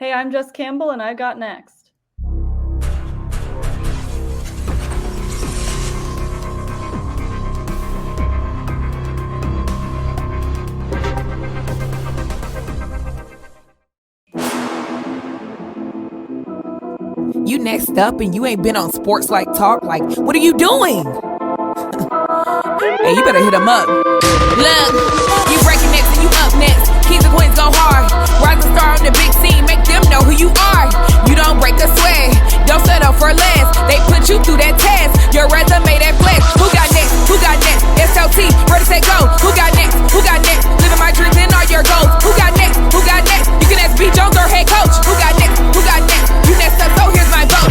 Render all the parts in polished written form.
Hey, I'm Jessica Campbell, and I got next. You next up and you ain't been on SportsLifeTalk. Like, what are you doing? Hey, you better hit them up. Look, you breaking next and you up next. Kings and queens go hard. Rise and star on the big scene. Make them know who you are. You don't break a sweat. Don't settle for less. They put you through that test. Your resume that flex. Who got next? Who got next? SLT, ready, set, go. Who got next? Who got next? Living my dreams and all your goals. Who got next? Who got next? You can ask B. Jones or head coach. Who got next? Who got next? You next up, so here's my vote.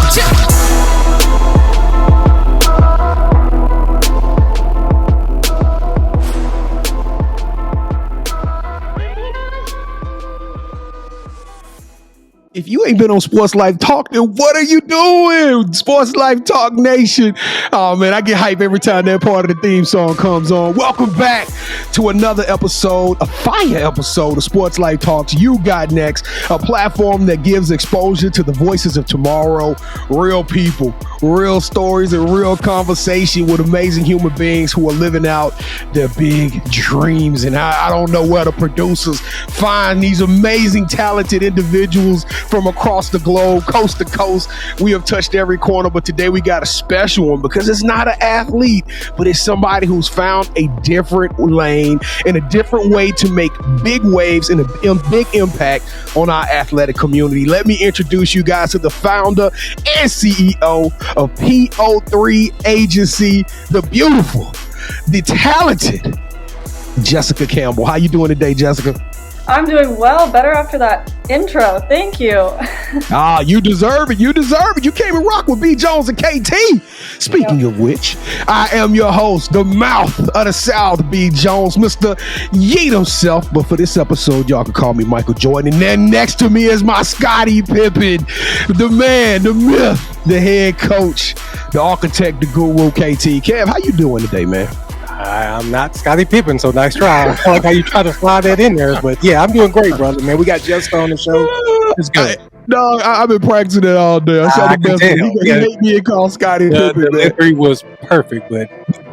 If you ain't been on Sports Life Talk, then what are you doing? Sports Life Talk Nation. Oh, man, I get hype every time that part of the theme song comes on. Welcome back to another episode, a fire episode of Sports Life Talks. You got next, a platform that gives exposure to the voices of tomorrow, real people, real stories, and real conversation with amazing human beings who are living out their big dreams. And I don't know where the producers find these amazing, talented individuals from across the globe, coast to coast. We have touched every corner, but today we got a special one because it's not an athlete, but it's somebody who's found a different lane and a different way to make big waves and a big impact on our athletic community. Let me introduce you guys to the founder and CEO of PO3 agency, the beautiful, the talented Jessica Campbell. How you doing today, Jessica? I'm doing well, better after that intro. Thank you. You deserve it. You deserve it. You came and rock with B. Jones and KT. Speaking of which, I am your host, the mouth of the South, B. Jones, Mr. Yeet himself. But for this episode, y'all can call me Michael Jordan. And then next to me is my Scottie Pippen, the man, the myth, the head coach, the architect, the guru, KT. Kev, how you doing today, man? I'm not Scottie Pippen, so nice try. I like how you try to slide that in there, but yeah, I'm doing great, brother. Man, we got Jessica on the show. It's good. I've been practicing it all day. I saw the best one. He hate me and call Scottie Pippen. The delivery was perfect, but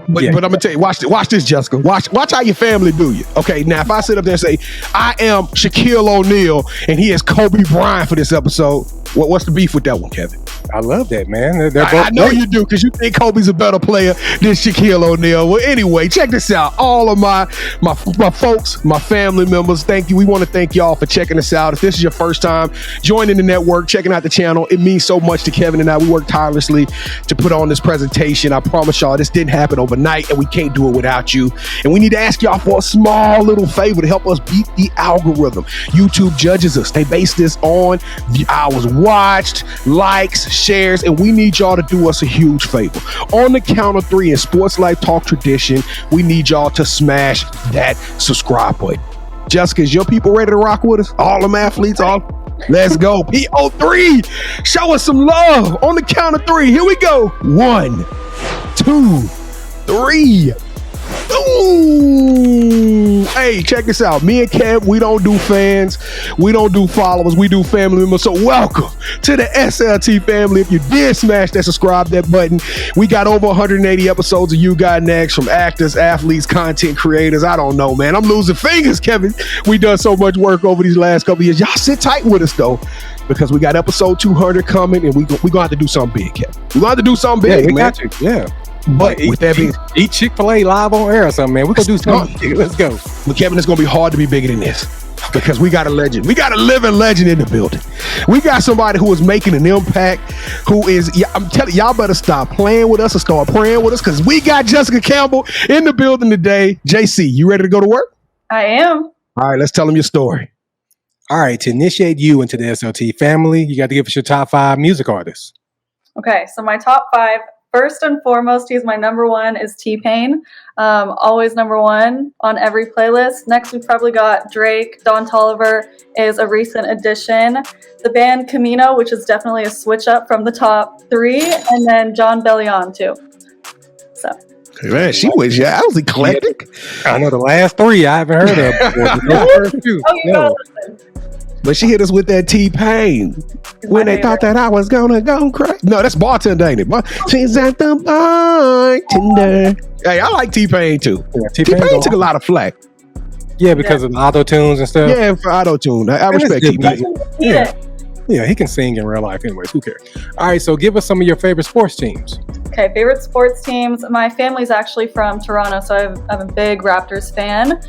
I'm gonna tell you, watch this, Jessica. Watch how your family do you. Okay, now if I sit up there and say I am Shaquille O'Neal and he is Kobe Bryant for this episode, what's the beef with that one, Kevin? I love that, man. I know you do, because you think Kobe's a better player than Shaquille O'Neal. Well, anyway, check this out. All of my folks, my family members, thank you. We want to thank y'all for checking us out. If this is your first time joining the network, checking out the channel, it means so much to Kevin and I. We worked tirelessly to put on this presentation. I promise y'all, this didn't happen overnight, and we can't do it without you. And we need to ask y'all for a small little favor to help us beat the algorithm. YouTube judges us. They base this on the hours watched, likes, shares, and we need y'all to do us a huge favor. On the count of 3 in Sports Life Talk tradition, we need y'all to smash that subscribe button. Jessica, is your people ready to rock with us? All them athletes, let's go. PO3, show us some love. On the count of 3, here we go. 1, 2, 3. Ooh. Hey, check this out. Me and Kev, we don't do fans. We don't do followers. We do family members. So welcome to the SLT family. If you did smash that subscribe that button, we got over 180 episodes of You Got Next from actors, athletes, content creators. I don't know, man. I'm losing fingers, Kevin. We done so much work over these last couple of years. Y'all sit tight with us, though, because we got episode 200 coming, and we going to have to do something big, Kevin. We're going to have to do something big, man. Got you. Yeah. But with that being, eat Chick-fil-A live on air or something, man. We're going to do something. Let's go. But Kevin, it's going to be hard to be bigger than this, because we got a legend. We got a living legend in the building. We got somebody who is making an impact, who is, I'm telling y'all better stop playing with us and start praying with us, because we got Jessica Campbell in the building today. JC, you ready to go to work? I am. All right, let's tell them your story. All right, to initiate you into the SLT family, you got to give us your top 5 music artists. Okay, so my top 5. First and foremost, he's my number 1 is T-Pain. Always number 1 on every playlist. Next, we probably got Drake. Don Toliver is a recent addition. The band Camino, which is definitely a switch up from the top 3. And then John Bellion, too. So. Man, she was, I was eclectic. I know the last 3 I haven't heard of before. You gotta listen. But she hit us with that T-Pain. When they thought that I was gonna go crazy. No, that's bartender, ain't it? She's at the bartender. Hey, I like T-Pain too. Yeah, T-Pain took a lot of flack. Yeah, because of the auto tunes and stuff. Yeah, for auto tune. I respect T-Pain. Yeah, he can sing in real life anyways. Who cares? All right, so give us some of your favorite sports teams. Okay, favorite sports teams. My family's actually from Toronto, so I'm a big Raptors fan.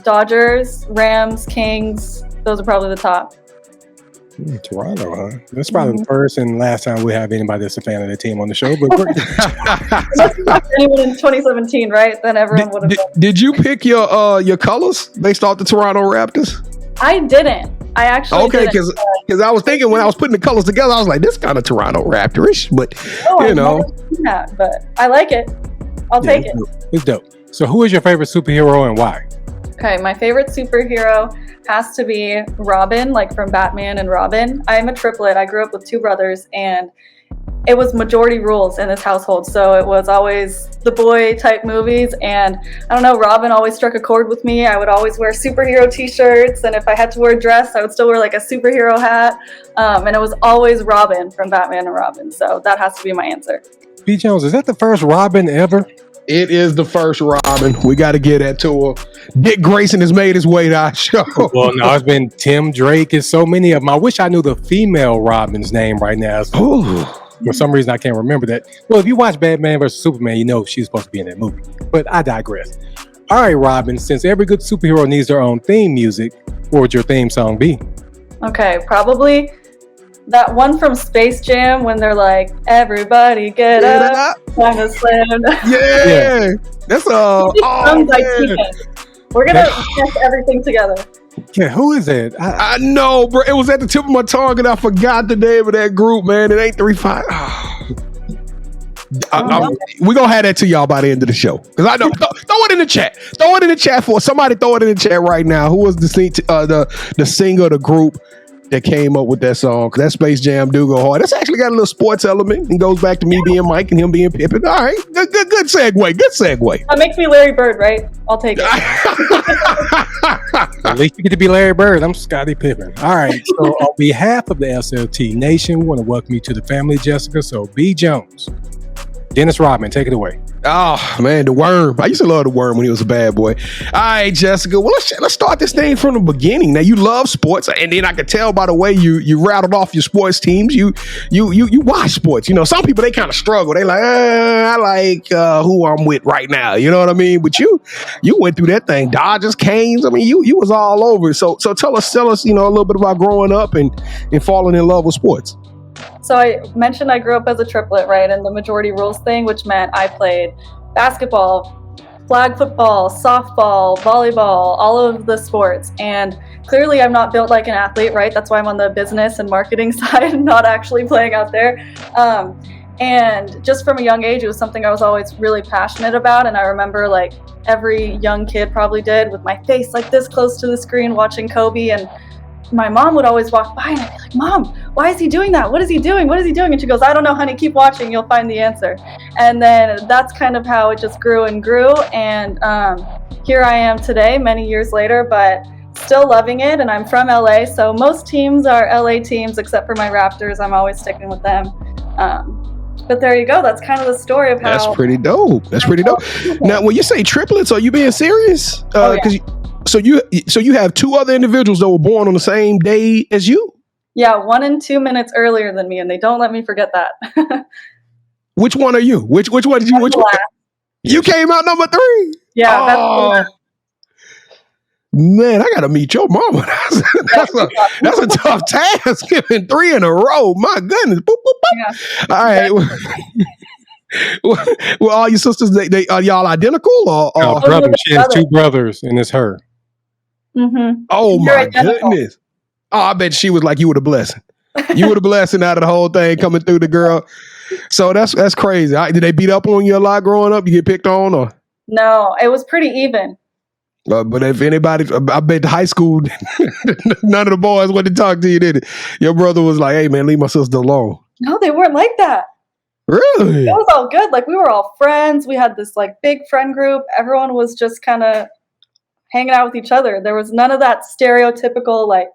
Dodgers, Rams, Kings, those are probably the top. Toronto, huh? That's probably the first and last time we have anybody that's a fan of the team on the show. But anyone in 2017, right? Then everyone would have been. Did you pick your colors based off the Toronto Raptors? I didn't. I actually didn't. Because I was thinking when I was putting the colors together, I was like, this kind of Toronto Raptorish, but you know. I've never seen that, but I like it. I'll take it. It's dope. So who is your favorite superhero and why? Okay, my favorite superhero has to be Robin, like from Batman and Robin. I'm a triplet. I grew up with two brothers, and it was majority rules in this household. So it was always the boy type movies. And I don't know, Robin always struck a chord with me. I would always wear superhero t-shirts. And if I had to wear a dress, I would still wear like a superhero hat. And it was always Robin from Batman and Robin. So that has to be my answer. B. Jones, is that the first Robin ever? It is the first Robin. We got to get that to her. Dick Grayson has made his way to our show. Well, no, it's been Tim Drake and so many of them. I wish I knew the female Robin's name right now. For some reason, I can't remember that. Well, if you watch Batman vs. Superman, you know she's supposed to be in that movie. But I digress. All right, Robin, since every good superhero needs their own theme music, what would your theme song be? Okay, probably that one from Space Jam when they're like, everybody get up. Time to slam. Yeah. That's We're going to test everything together. Yeah, who is it? I know, bro. It was at the tip of my tongue, and I forgot the name of that group, man. It ain't 3-5. We're going to have that to y'all by the end of the show. Because I know. Throw it in the chat. Throw it in the chat for somebody. Throw it in the chat right now. Who was the singer of the group that came up with that song? Because that Space Jam do go hard. That's actually got a little sports element. It goes back to me being Mike and him being Pippen. All right. Good segue. Good segue. That makes me Larry Bird, right? I'll take it. At least you get to be Larry Bird. I'm Scottie Pippen. All right. So on behalf of the SLT Nation, we want to welcome you to the family, Jessica. So B. Jones, Dennis Rodman, take it away. Oh, man, the Worm. I used to love the Worm when he was a bad boy. All right, Jessica. Well, let's start this thing from the beginning. Now, you love sports, and then I could tell by the way you rattled off your sports teams. You watch sports. You know, some people, they kind of struggle. They like, I like who I'm with right now. You know what I mean? But you went through that thing. Dodgers, Canes. I mean, you was all over. So tell us, you know, a little bit about growing up and falling in love with sports. So I mentioned I grew up as a triplet, right? And the majority rules thing, which meant I played basketball, flag football, softball, volleyball, all of the sports. And clearly I'm not built like an athlete, right? That's why I'm on the business and marketing side, not actually playing out there. And just from a young age, it was something I was always really passionate about. And I remember like every young kid probably did, with my face like this close to the screen watching Kobe. And my mom would always walk by and I'd be like, Mom, why is he doing that? What is he doing? What is he doing? And she goes, I don't know, honey, keep watching. You'll find the answer. And then that's kind of how it just grew and grew. And here I am today, many years later, but still loving it. And I'm from LA. So most teams are LA teams, except for my Raptors. I'm always sticking with them. But there you go. That's kind of the story of how. That's pretty dope. Now, when you say triplets, are you being serious? Oh, yeah. So you have two other individuals that were born on the same day as you? Yeah, 1 and 2 minutes earlier than me, and they don't let me forget that. Which one are you? Which one did you? Which one? You came out number 3. Yeah, that's man, I gotta meet your mama. That's a tough task, giving 3 in a row. My goodness. Boop, boop, boop. Yeah. All right. Well, all your sisters, they are y'all identical or? Brother. She has 2 brothers, and it's her. Mm-hmm. Oh my goodness! Oh, I bet she was like, you were the blessing. You were the blessing out of the whole thing coming through the girl. So that's crazy. Did they beat up on you a lot growing up? You get picked on or? No, it was pretty even. But if anybody, I bet high school, none of the boys wanted to talk to you, did it? Your brother was like, hey man, leave my sister alone. No, they weren't like that. Really? It was all good. Like we were all friends. We had this like big friend group. Everyone was just kind of hanging out with each other. There was none of that stereotypical like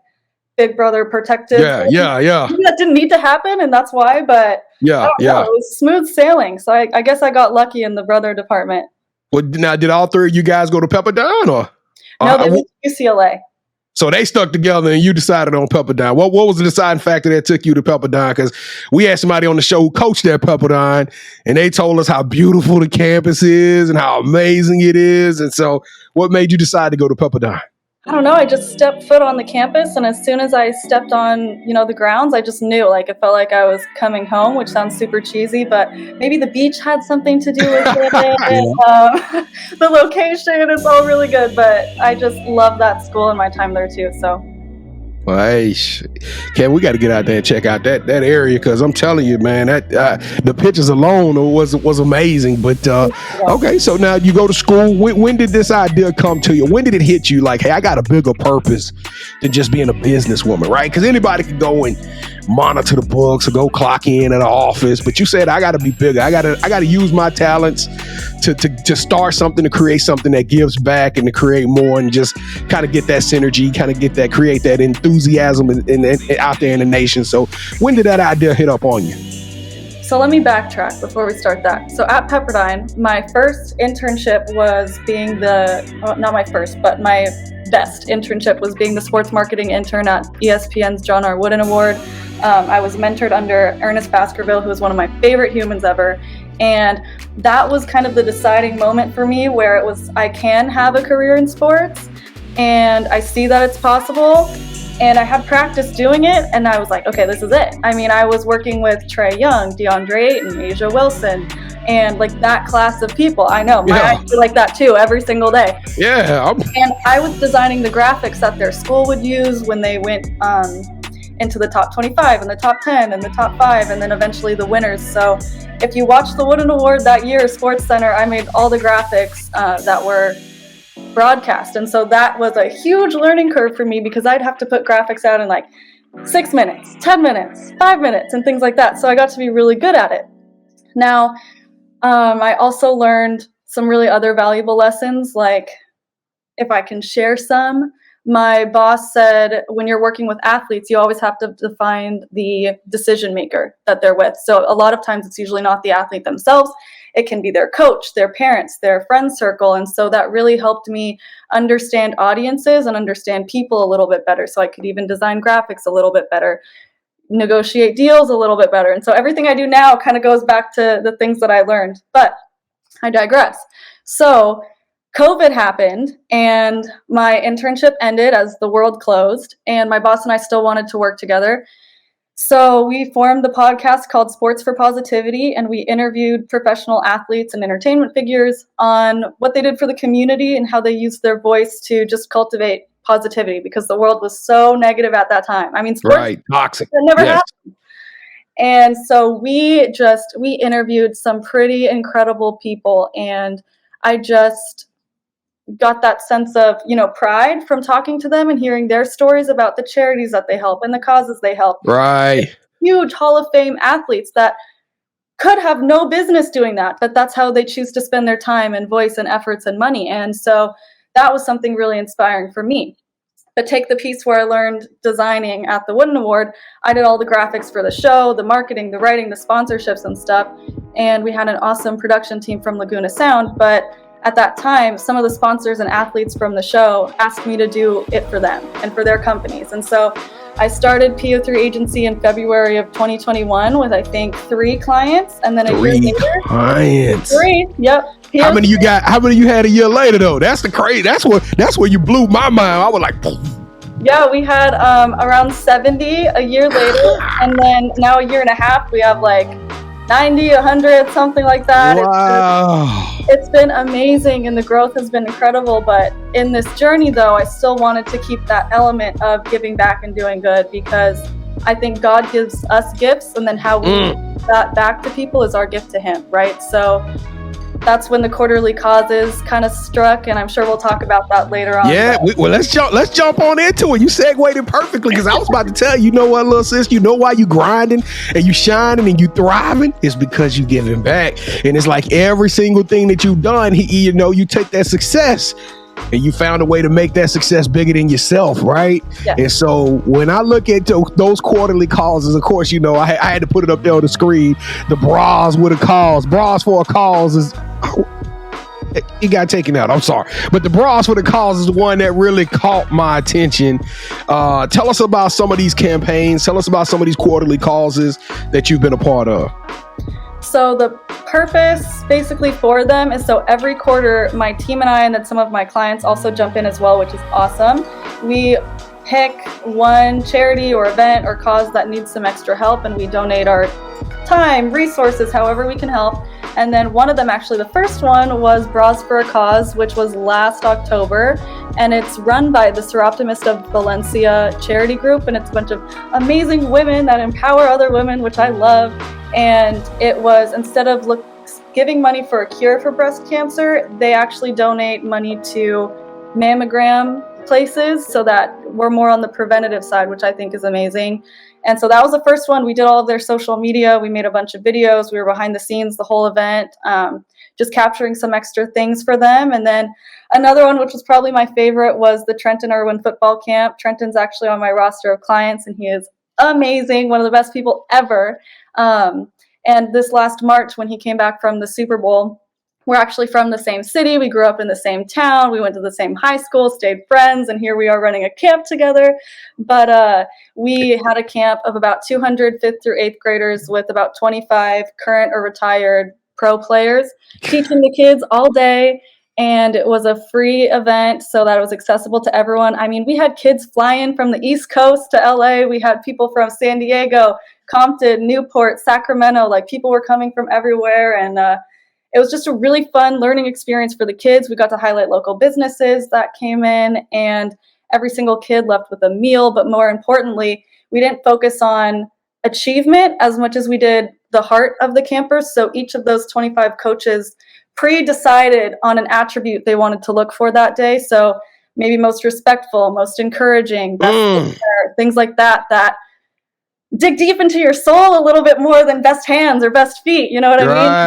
big brother protective. Yeah. That didn't need to happen, and that's why. But Yeah. it was smooth sailing. So I guess I got lucky in the brother department. Well, now, did all three of you guys go to Pepperdine, or? No, they went to UCLA. So they stuck together and you decided on Pepperdine. What was the deciding factor that took you to Pepperdine? Because we had somebody on the show who coached at Pepperdine, and they told us how beautiful the campus is and how amazing it is. And so what made you decide to go to Pepperdine? I don't know. I just stepped foot on the campus, and as soon as I stepped on, the grounds, I just knew, it felt like I was coming home, which sounds super cheesy, but maybe the beach had something to do with it. The location is all really good, but I just love that school and my time there too. So. Well, hey, Ken, we got to get out there and check out that area, because I'm telling you, man, that the pictures alone was amazing. But okay, so now you go to school. When did this idea come to you? When did it hit you? Like, hey, I got a bigger purpose than just being a businesswoman, right? Because anybody can go and monitor the books or go clock in at an office, but you said I got to be bigger. I got to use my talents to start something, to create something that gives back and to create more, and just kind of get that synergy, kind of create that enthusiasm out there in the nation. So when did that idea hit up on you? So let me backtrack before we start that. So at Pepperdine, my first internship was being not my first, but my best internship was being the sports marketing intern at ESPN's John R. Wooden Award. I was mentored under Ernest Baskerville, who was one of my favorite humans ever. And that was kind of the deciding moment for me, where it was, I can have a career in sports and I see that it's possible. And I had practice doing it, and I was like, okay, this is it. I mean, I was working with Trae Young, DeAndre Ayton, A'ja Wilson, and that class of people. I know, my eyes were like that too, every single day. Yeah. And I was designing the graphics that their school would use when they went into the top 25 and the top 10 and the top 5, and then eventually the winners. So if you watch the Wooden Award that year, Sports Center, I made all the graphics that were broadcast. And so that was a huge learning curve for me, because I'd have to put graphics out in 6 minutes, 10 minutes, 5 minutes, and things like that. So I got to be really good at it. Now, I also learned some really other valuable lessons, like, if I can share some. My boss said, when you're working with athletes, you always have to define the decision maker that they're with. So a lot of times it's usually not the athlete themselves. It can be their coach, their parents, their friend circle. And so that really helped me understand audiences and understand people a little bit better. So I could even design graphics a little bit better, negotiate deals a little bit better. And so everything I do now kind of goes back to the things that I learned. But I digress. So COVID happened, and my internship ended as the world closed, and my boss and I still wanted to work together. So we formed the podcast called Sports for Positivity, and we interviewed professional athletes and entertainment figures on what they did for the community and how they used their voice to just cultivate positivity, because the world was so negative at that time. I mean, sports, toxic. That never happened. And so we interviewed some pretty incredible people, and I just got that sense of, pride from talking to them and hearing their stories about the charities that they help and the causes they help. Right. Huge Hall of Fame athletes that could have no business doing that, but that's how they choose to spend their time and voice and efforts and money. And so that was something really inspiring for me. But take the piece where I learned designing at the Wooden Award. I did all the graphics for the show, the marketing, the writing, the sponsorships and stuff. And we had an awesome production team from Laguna Sound. But at that time, some of the sponsors and athletes from the show asked me to do it for them and for their companies. And so I started PO3 agency in February of 2021 with, I think, 3 clients. And then a year later, clients. 3, yep. PO3. How many you got? How many you had a year later though? That's the crazy. That's where you blew my mind. I was like, yeah, we had around 70 a year later, and then now a year and a half, we have 90, 100, something like that. Wow. It's been amazing, and the growth has been incredible. But in this journey, though, I still wanted to keep that element of giving back and doing good, because I think God gives us gifts, and then how we give that back to people is our gift to Him, right? So that's when the quarterly causes kind of struck, and I'm sure we'll talk about that later on. Yeah, let's jump on into it. You segued it perfectly, because I was about to tell you, what, little sis, you know why you grinding and you shining and you thriving? It's because you giving back. And it's like every single thing that you've done, you take that success and you found a way to make that success bigger than yourself, right? Yeah. And so when I look at those quarterly causes, of course, I had to put it up there on the screen. The bras with a cause, bras for a cause is. It got taken out. I'm sorry. But the bras for the cause is one that really caught my attention. Tell us about some of these campaigns. Tell us about some of these quarterly causes that you've been a part of. So the purpose basically for them is so every quarter, my team and I, and then some of my clients also jump in as well, which is awesome. We pick one charity or event or cause that needs some extra help, and we donate our time, resources, however we can help. And then one of them, actually the first one, was Bras for a Cause, which was last October, and it's run by the Seroptimist of Valencia charity group, and it's a bunch of amazing women that empower other women, which I love. And it was, instead of giving money for a cure for breast cancer, they actually donate money to mammogram places so that we're more on the preventative side, which I think is amazing. And so that was the first one. We did all of their social media. We made a bunch of videos. We were behind the scenes the whole event, just capturing some extra things for them. And then another one, which was probably my favorite, was the Trenton Irwin football camp. Trenton's actually on my roster of clients, and he is amazing, one of the best people ever. And this last March, when he came back from the Super Bowl, we're actually from the same city. We grew up in the same town. We went to the same high school, stayed friends, and here we are running a camp together. But we had a camp of about 200 5th through 8th graders with about 25 current or retired pro players, teaching the kids all day. And it was a free event so that it was accessible to everyone. I mean, we had kids flying from the East Coast to LA. We had people from San Diego, Compton, Newport, Sacramento. Like, people were coming from everywhere. And it was just a really fun learning experience for the kids. We got to highlight local businesses that came in, and every single kid left with a meal. But more importantly, we didn't focus on achievement as much as we did the heart of the campers. So each of those 25 coaches pre-decided on an attribute they wanted to look for that day. So maybe most respectful, most encouraging, best player, things like that, that dig deep into your soul a little bit more than best hands or best feet. You know what I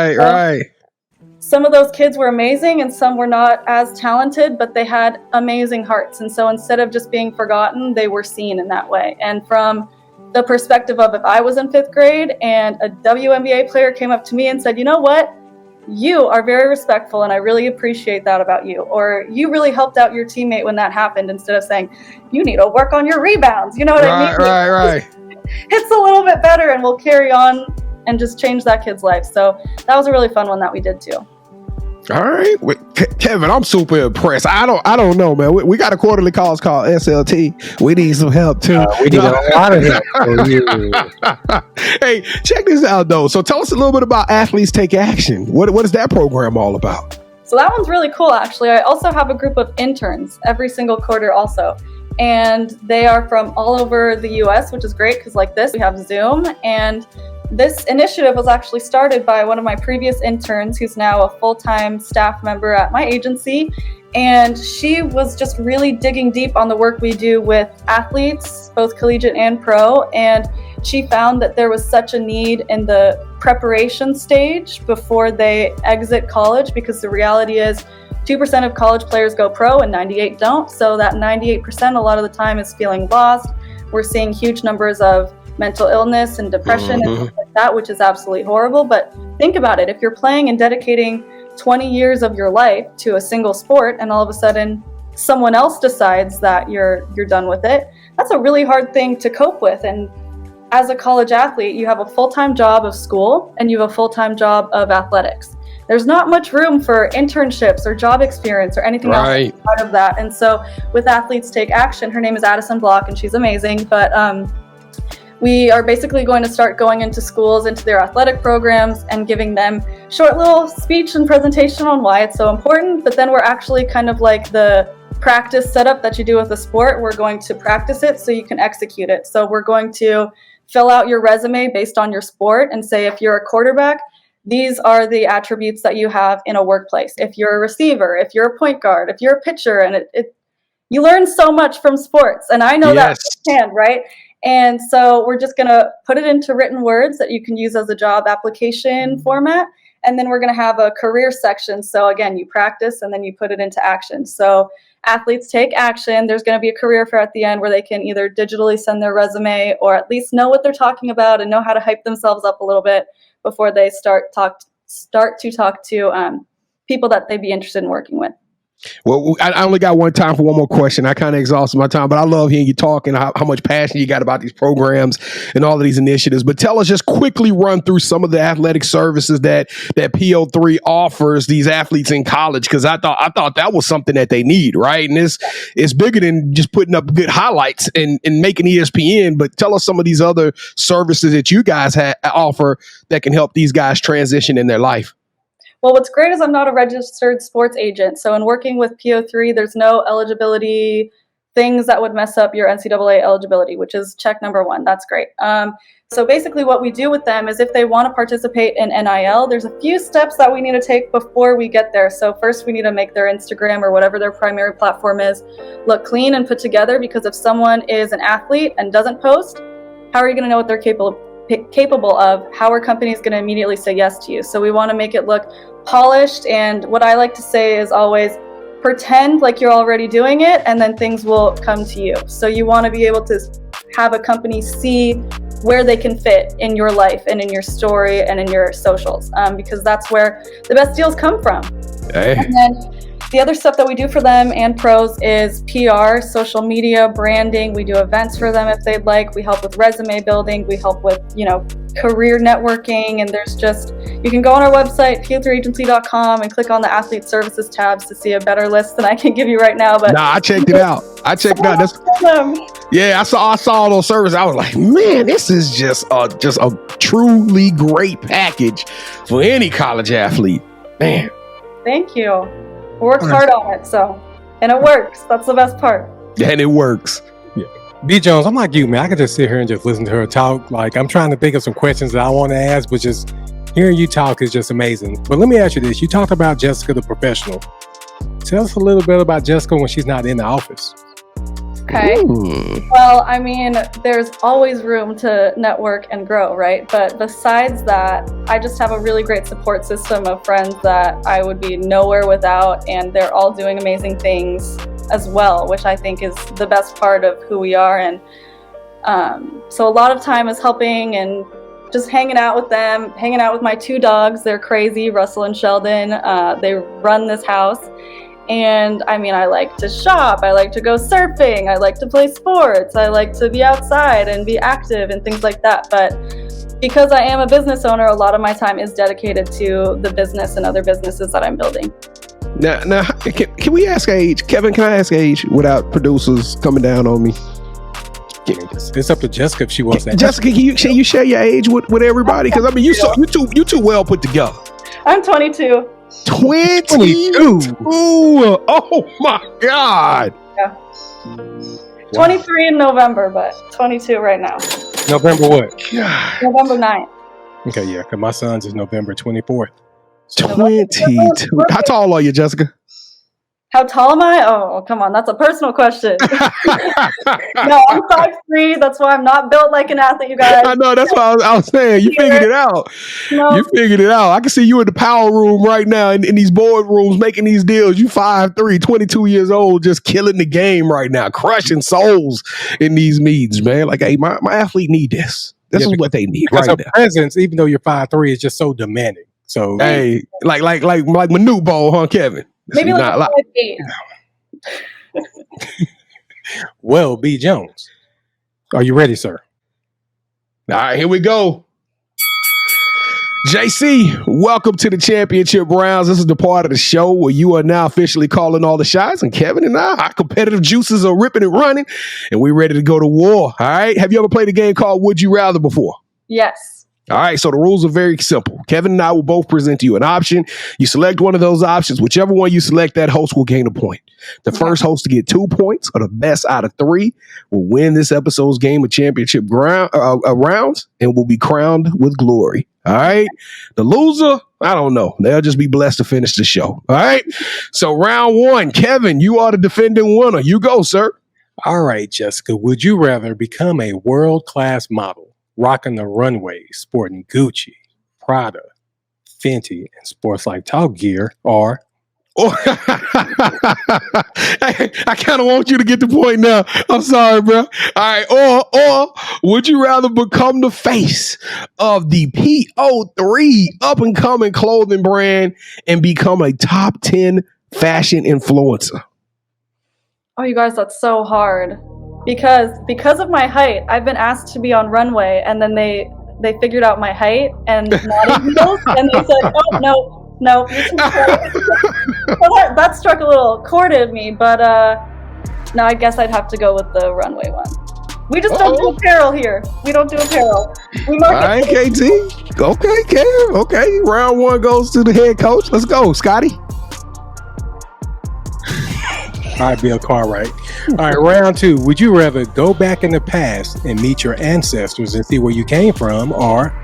mean? Right. Some of those kids were amazing and some were not as talented, but they had amazing hearts. And so instead of just being forgotten, they were seen in that way. And from the perspective of, if I was in 5th grade and a WNBA player came up to me and said, you know what? You are very respectful and I really appreciate that about you. Or you really helped out your teammate when that happened, instead of saying, you need to work on your rebounds. You know what I mean? Right. It's a little bit better, and we'll carry on and just change that kid's life. So that was a really fun one that we did too. All right, Kevin, I'm super impressed. I don't know, man. We got a quarterly cause called SLT. We need some help too. We need a lot of help for you. Hey, check this out though. So tell us a little bit about Athletes Take Action. What is that program all about? So that one's really cool, actually. I also have a group of interns every single quarter also. And they are from all over the US, which is great because like this, we have Zoom. And this initiative was actually started by one of my previous interns, who's now a full-time staff member at my agency. And she was just really digging deep on the work we do with athletes, both collegiate and pro. And she found that there was such a need in the preparation stage before they exit college, because the reality is 2% of college players go pro and 98 don't. So that 98% a lot of the time is feeling lost. We're seeing huge numbers of mental illness and depression and things like that, which is absolutely horrible. But think about it. If you're playing and dedicating 20 years of your life to a single sport, and all of a sudden someone else decides that you're done with it, that's a really hard thing to cope with. And as a college athlete, you have a full-time job of school and you have a full-time job of athletics. There's not much room for internships or job experience or anything else out of that. And so with Athletes Take Action, her name is Addison Block and she's amazing, but we are basically going to start going into schools, into their athletic programs, and giving them short little speech and presentation on why it's so important. But then we're actually kind of like the practice setup that you do with a sport. We're going to practice it so you can execute it. So we're going to fill out your resume based on your sport and say, if you're a quarterback, these are the attributes that you have in a workplace. If you're a receiver, if you're a point guard, if you're a pitcher, and you learn so much from sports. And I know that firsthand, right? And so we're just going to put it into written words that you can use as a job application format. And then we're going to have a career section. So again, you practice and then you put it into action. So athletes take action. There's going to be a career fair at the end where they can either digitally send their resume or at least know what they're talking about and know how to hype themselves up a little bit before they start to talk to people that they'd be interested in working with. Well, I only got one time for one more question. I kind of exhausted my time, but I love hearing you talk and how much passion you got about these programs and all of these initiatives. But tell us, just quickly run through some of the athletic services that PO3 offers these athletes in college, because I thought that was something that they need, right? And it's bigger than just putting up good highlights and making ESPN. But tell us some of these other services that you guys offer that can help these guys transition in their life. Well, what's great is I'm not a registered sports agent. So in working with PO3, there's no eligibility things that would mess up your NCAA eligibility, which is check number one. That's great. So basically what we do with them is if they want to participate in NIL, there's a few steps that we need to take before we get there. So first we need to make their Instagram or whatever their primary platform is look clean and put together, because if someone is an athlete and doesn't post, how are you going to know what they're capable of? How are companies going to immediately say yes to you? So we want to make it look polished, and what I like to say is always pretend like you're already doing it, and then things will come to you. So you want to be able to have a company see where they can fit in your life and in your story and in your socials, because that's where the best deals come from. Hey. And then the other stuff that we do for them and pros is PR, social media, branding. We do events for them if they'd like. We help with resume building. We help with, career networking. And there's you can go on our website, po3agency.com, and click on the athlete services tabs to see a better list than I can give you right now. But I checked it out. Yeah, I saw all those services. I was like, man, this is just a truly great package for any college athlete. Man. Thank you. Worked hard on it, and it works. That's the best part. And it works. Yeah. B. Jones, I'm like you, man. I could just sit here and just listen to her talk. Like, I'm trying to think of some questions that I want to ask, but just hearing you talk is just amazing. But let me ask you this. You talked about Jessica, the professional. Tell us a little bit about Jessica when she's not in the office. Okay. Well, I mean, there's always room to network and grow, right? But besides that, I just have a really great support system of friends that I would be nowhere without, and they're all doing amazing things as well, which I think is the best part of who we are. And so a lot of time is helping and just hanging out with them, hanging out with my two dogs. They're crazy, Russell and Sheldon. They run this house. And I mean, I like to shop, I like to go surfing, I like to play sports, I like to be outside and be active and things like that. But because I am a business owner, a lot of my time is dedicated to the business and other businesses that I'm building. Now, can we ask age? Kevin, can I ask age without producers coming down on me? It's up to Jessica if she wants that. Jessica, can you share your age with everybody? Because I mean, you too well put together. I'm 22. 22. Oh my God. Yeah. 23 in November, but 22 right now. November what? God. November 9th. Okay, yeah, because my son's is November 24th. 22. How tall are you, Jessica? How tall am I? Oh, come on. That's a personal question. No, I'm 5'3". That's why I'm not built like an athlete, you guys. I know. That's what I was saying. You figured it out. No. You figured it out. I can see you in the power room right now in these board rooms making these deals. You 5'3", 22 years old, just killing the game right now, crushing souls in these meetings, man. Like, hey, my athlete need this. This is what they need right now. Presence, even though you're 5'3", is just so demanding. So, hey, like Manute Bowl, huh, Kevin? Maybe like 5'8". Well, B. Jones, are you ready, sir? All right, here we go. JC, welcome to the championship rounds. This is the part of the show where you are now officially calling all the shots, and Kevin and I, our competitive juices are ripping and running, and we're ready to go to war. All right. Have you ever played a game called Would You Rather before? Yes. All right, so the rules are very simple. Kevin and I will both present to you an option. You select one of those options. Whichever one you select, that host will gain a point. The first host to get 2 points, or the best out of 3, will win this episode's game of championship rounds and will be crowned with glory. All right? The loser, I don't know. They'll just be blessed to finish the show. All right? So round 1, Kevin, you are the defending winner. You go, sir. All right, Jessica, would you rather become a world-class model, rocking the runway, sporting Gucci, Prada, Fenty, and SportsLifeTalk gear are. Or I kind of want you to get the point now. I'm sorry, bro. All right. Or would you rather become the face of the PO3 up and coming clothing brand and become a top 10 fashion influencer? Oh, you guys, that's so hard. Because of my height, I've been asked to be on runway, and then they figured out my height and nodding heels, and they said, oh, no, you're too short. Well, that struck a little chord in me, but no, I guess I'd have to go with the runway one. We just don't do apparel here. We don't do apparel. We market. All right, KT. Okay, Cam. Okay, round one goes to the head coach. Let's go, Scotty. All right, Bill Cartwright. All right, round two. Would you rather go back in the past and meet your ancestors and see where you came from, or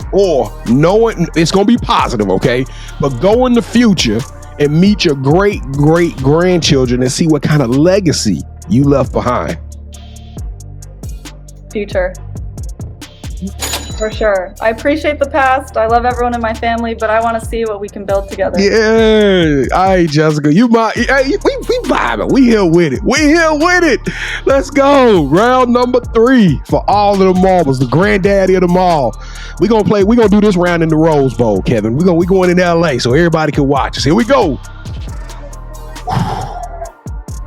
knowing it's going to be positive, okay? But go in the future and meet your great grandchildren and see what kind of legacy you left behind? Future. For sure. I appreciate the past. I love everyone in my family, but I want to see what we can build together. Yeah. All right, Jessica. We vibing. We here with it. Let's go. Round number 3 for all of the marbles. The granddaddy of them all. We're gonna do this round in the Rose Bowl, Kevin. We going in LA so everybody can watch us. Here we go.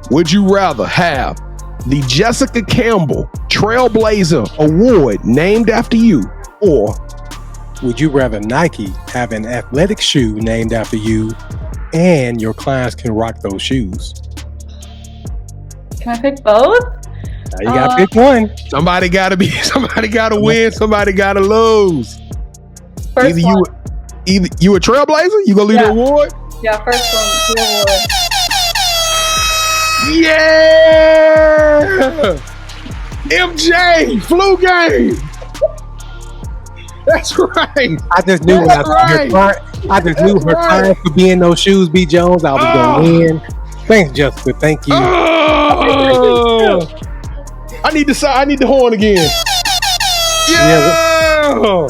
Would you rather have the Jessica Campbell Trailblazer Award named after you, or would you rather Nike have an athletic shoe named after you and your clients can rock those shoes? Can I pick both? Now you gotta pick one. Somebody gotta win, somebody gotta lose. First one. Either you a Trailblazer, you gonna leave the award? Yeah, first one, the award. Yeah! MJ, flu game. That's right. I just knew her clients could be in those shoes, B. Jones. I was gonna win. Thanks, Jessica. Thank you. I need the horn again. Yeah. All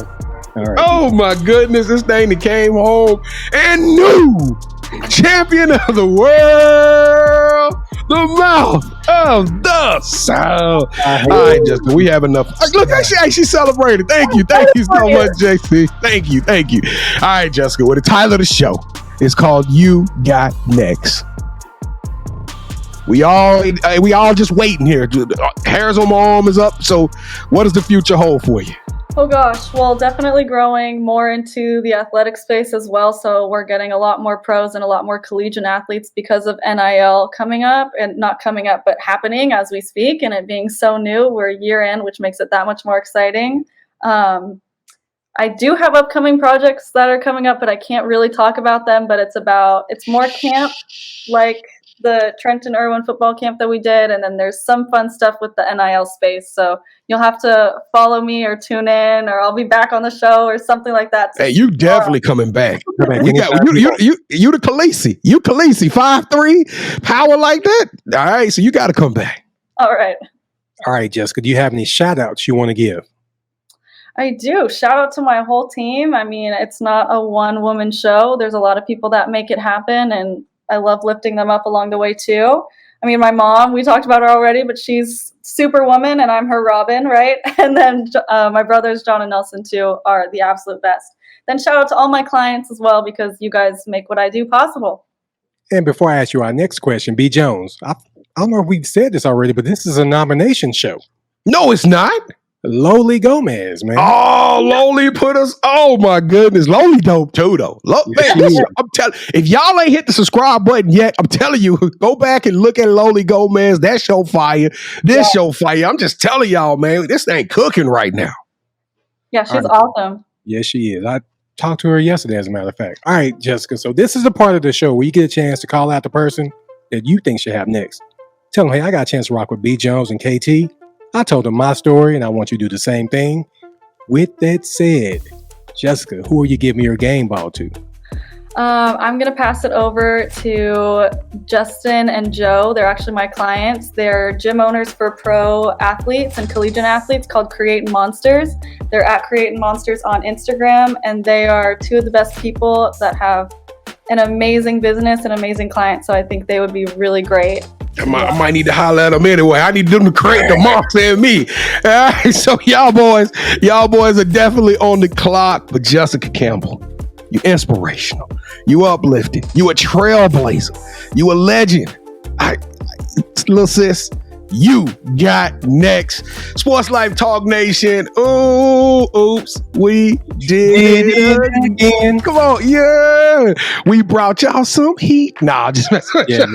right. Oh my goodness, this thing that came home and new champion of the world, the mouth of the South. All right, Jessica, we have enough. Look, she celebrated. Thank you so much, JC. Thank you. All right, Jessica, well, the title of the show is called "You Got Next." We all just waiting here. Hairs on my arm is up. So, what does the future hold for you? Oh gosh, well, definitely growing more into the athletic space as well. So we're getting a lot more pros and a lot more collegiate athletes because of NIL coming up, and not coming up, but happening as we speak, and it being so new. We're a year in, which makes it that much more exciting. I do have upcoming projects that are coming up, but I can't really talk about them, but it's more camp, like the Trenton Irwin football camp that we did, and then there's some fun stuff with the NIL space. So you'll have to follow me or tune in, or I'll be back on the show or something like that. Hey, you definitely coming back. We got you the Khaleesi. You Khaleesi, 5'3", power like that. All right, so you got to come back. All right, Jessica, do you have any shout outs you want to give? I do. Shout out to my whole team. I mean, it's not a one-woman show. There's a lot of people that make it happen, and I love lifting them up along the way too. I mean, my mom, we talked about her already, but she's Superwoman and I'm her Robin, right? And then my brothers, John and Nelson too, are the absolute best. Then shout out to all my clients as well, because you guys make what I do possible. And before I ask you our next question, B. Jones, I don't know if we've said this already, but this is a nomination show. No, it's not. Lowly Gomez, man. Oh, Lowly put us. Oh my goodness, Lowly dope too though. Man, listen, I'm telling. If y'all ain't hit the subscribe button yet, I'm telling you, go back and look at Lowly Gomez. That show fire. This show fire. I'm just telling y'all, man, this thing cooking right now. Yeah, she's awesome. Yes, she is. I talked to her yesterday, as a matter of fact. All right, Jessica. So this is the part of the show where you get a chance to call out the person that you think should have next. Tell them, hey, I got a chance to rock with B. Jones and KT. I told them my story, and I want you to do the same thing. With that said, Jessica, who are you giving your game ball to? I'm going to pass it over to Justin and Joe. They're actually my clients. They're gym owners for pro athletes and collegiate athletes called Creatin' Monsters. They're at Creatin' Monsters on Instagram, and they are two of the best people that have an amazing business and amazing clients. So I think they would be really great. I might need to holler at them anyway. I need them to create the monster in me. All right, so y'all boys are definitely on the clock. But Jessica Campbell, you inspirational. You uplifting. You a trailblazer. You a legend. Little sis, you got next. Sports Life Talk Nation. Oops, we did it again. Come on, yeah. We brought y'all some heat. Nah, just messing. Yeah.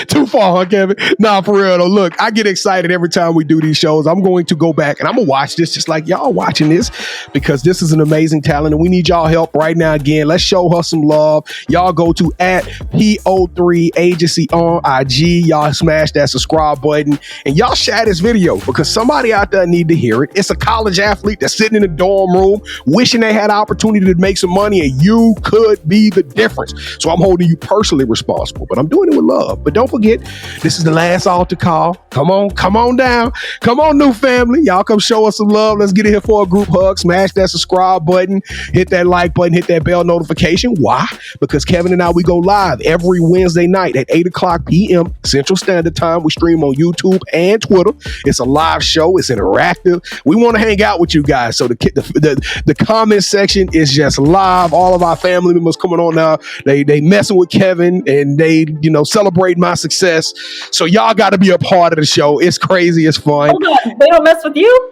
Too far, huh, Kevin? Nah, for real though. Look, I get excited every time we do these shows. I'm going to go back and I'm gonna watch this just like y'all watching this, because this is an amazing talent and we need y'all help right now. Again, let's show her some love. Y'all go to at PO3 agency on IG. Y'all smash that subscribe button and y'all share this video because somebody out there need to hear it. It's a college athlete that's sitting in a dorm room wishing they had an opportunity to make some money, and you could be the difference. So I'm holding you personally responsible, but I'm doing it with love. But don't forget, this is the last altar call. Come on down. Come on, new family. Y'all come show us some love. Let's get in here for a group hug. Smash that subscribe button, hit that like button, hit that bell notification. Why? Because Kevin and I, we go live every Wednesday night at 8:00 p.m. Central Standard Time. We stream on YouTube and Twitter. It's a live show. It's interactive. We want to hang out with you guys. So the comment section is just live. All of our family members coming on now. They messing with Kevin and they, celebrate my success. So y'all got to be a part of the show. It's crazy. It's fun. Hold on. They don't mess with you?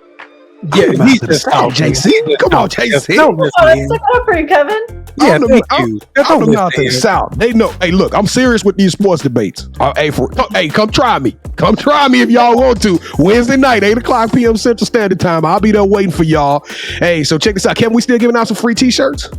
Yeah, he's just out, JC. Come on, JC. Let's stick it up for you, Kevin. Yeah, I'm the North and South. They know. Hey, look, I'm serious with these sports debates. Hey, come try me. Come try me if y'all want to. Wednesday night, 8:00 p.m. Central Standard Time. I'll be there waiting for y'all. Hey, so check this out. Can we still giving out some free t-shirts?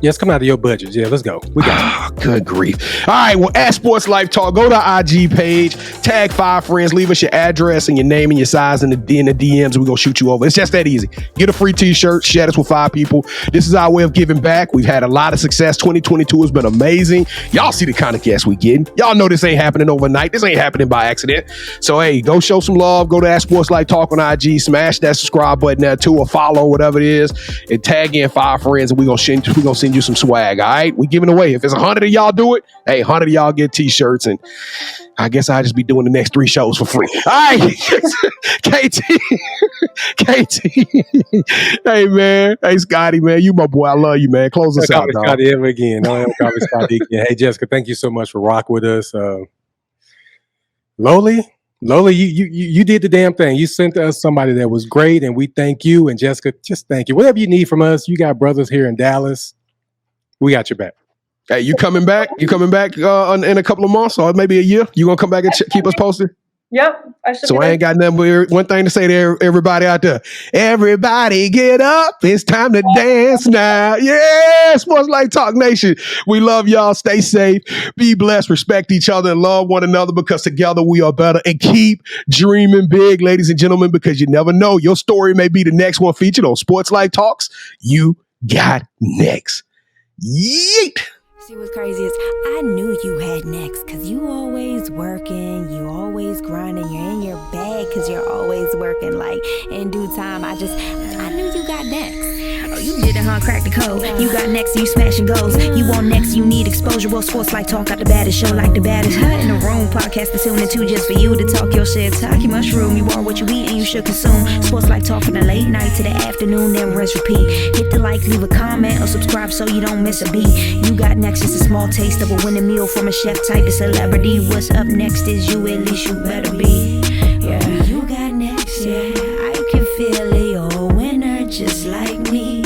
Yes, come out of your budget. Yeah, let's go. We got it. Good grief. All right, well, at Sports Life Talk, go to our IG page, tag 5 friends, leave us your address and your name and your size in the DMs, and we're going to shoot you over. It's just that easy. Get a free t-shirt, share this with 5 people. This is our way of giving back. We've had a lot of success. 2022 has been amazing. Y'all see the kind of guests we getting. Y'all know this ain't happening overnight. This ain't happening by accident. So, hey, go show some love. Go to at Sports Life Talk on IG. Smash that subscribe button there too, or follow, whatever it is, and tag in 5 friends, and we're going to send you some swag. All right, we giving away. If it's 100 of y'all do it, hey, 100 of y'all get t-shirts, and I guess I'll just be doing the next 3 shows for free. All right, KT, hey man, hey Scotty, man, you my boy. I love you, man. Close us out, dog. Scotty ever again. No, Scotty again. Hey Jessica, thank you so much for rocking with us. Lola, you did the damn thing. You sent us somebody that was great, and we thank you. And Jessica, just thank you. Whatever you need from us, you got brothers here in Dallas. We got your back. Hey, you coming back? You coming back in a couple of months or maybe a year? You gonna come back and keep us posted? Yep, I should. So I ain't got nothing but one thing to say to everybody out there. Everybody get up. It's time to dance now. Yeah, Sports Life Talk Nation. We love y'all. Stay safe. Be blessed. Respect each other and love one another, because together we are better. And keep dreaming big, ladies and gentlemen, because you never know. Your story may be the next one featured on Sports Life Talks. You got next. Yeet. See, what's crazy is I knew you had next, because you always working, you always grinding, you're in your bag because you're always working. Like, in due time, I knew you got next. Oh, you did it, huh? Crack the code. You got next, you smashing goals. You want next, you need exposure. Well, Sports Life Talk got the baddest show, like the baddest. In the room, podcast to tune into just for you to talk your shit. Talk your mushroom, you are what you eat and you should consume. Sports Life Talk from the late night to the afternoon, then rest repeat. Hit the like, leave a comment, or subscribe so you don't miss a beat. You got next, just a small taste of a winning meal from a chef type of celebrity. What's up next is you, at least you better be. Yeah, you got next, yeah. I can feel it, you're a winner just like me.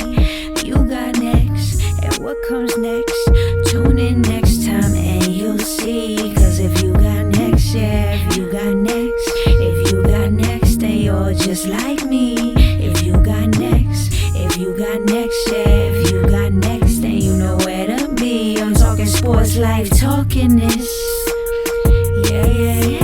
You got next, and what comes next? Tune in next time and you'll see. Cause if you got next, yeah, if you got next, then you're just like me. If you got next, yeah, if you got next, then you know where to be. I'm talking Sports Life, talking this. Yeah.